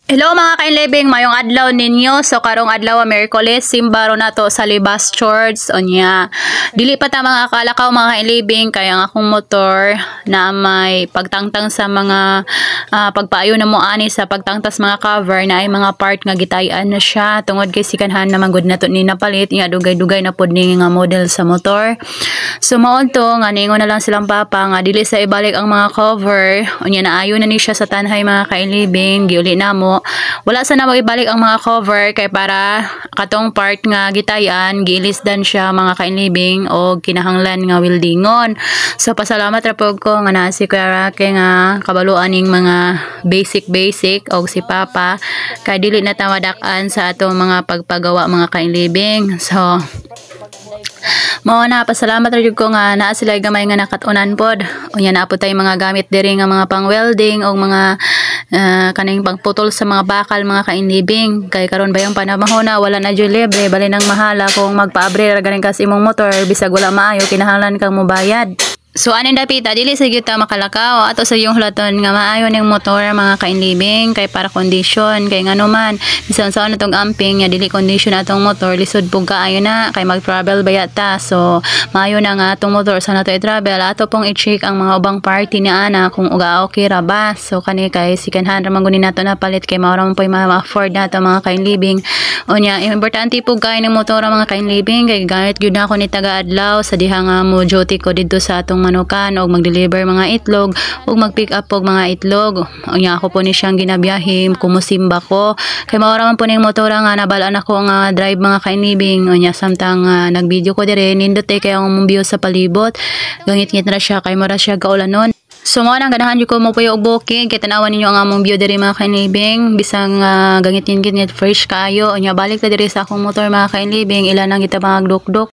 Hello mga kainlibing, mayong adlaw ninyo. So karong adlaw Miyerkules, simbaro na to sa Libas Church. Onya. Dili pa ta mga kalakaw mga kainlibing kaya ang akong motor na may pagtangtang sa mga pagpaayo na mo ani sa pagtangtas mga cover na ay mga part nga gitayan na siya tungod kay sikanhan naman gud nato ni napalit nya dugay-dugay na pod ni nga model sa motor. So maon to nga ningon na lang silang papa nga dili sa ibalik ang mga cover. Onya naayo na ni siya sa tanhay mga kainlibing, giuli na mo. Wala sa na ibalik ang mga cover kay para katong part nga gitayan gilisdan siya mga kainlibing o kinahanglan nga weldingon. So pasalamat ra pud ko nga naa si Kuya Rocky nga kabaluan ning mga basic og si Papa kay dili na ta madak-an sa atong mga pagpagawa mga kainlibing. So mao na pasalamat ra jud ko nga naa sila gamay nga nakatunan pod. Unya na po tay mga gamit diri nga mga pang-welding o mga kaning pagputol sa mga bakal mga kainlibing. Kay karon bayang panahon na wala na jud libre, bali nang mahala kung magpa-abre ra ganing kas imong motor bisag wala maayo kinahanglan kang mobayad. So anin dapita dili sa gyud ta makalakaw ato sa yung hulaton nga maayo ning motor mga kainlibing kay para condition kay ngano man bisan sa tong amping nga dili condition atong motor lisod pug kaayo na kay mag-travel bayat ta. So maayo na nga atong motor sa nato i-travel ato pong i-check ang mga ubang party ni ana kung uga okay ra ba. So kani kay sikanhan ra man guni nato na palit kay mao ra man poy ma-afford nato mga kainlibing. Unya importante pug kay ning motor mga kainlibing kay gamit gyud na ako ni taga-adlaw sa diha nga mo duty ko didto sa atong manukan og mag-deliver mga itlog og mag-pick up og mga itlog. Unya ako po ni siyang ginabiyahe kumusimba ko kay mao ra man po ning motor nga nabalaan ako nga drive mga kainlibing. Unya samtang nag-video ko dire nindot kay ang view sa palibot gangit-ngit na siya kay mura siya kaulanon. So mo nang ganahan ko mo puyo og bukid kay tanawan ninyo ang among view diri mga kainlibing bisang gangit-ngit fresh kayo. Unya balik ta diri sa akong motor mga kainlibing ila nang gitabang dukdok.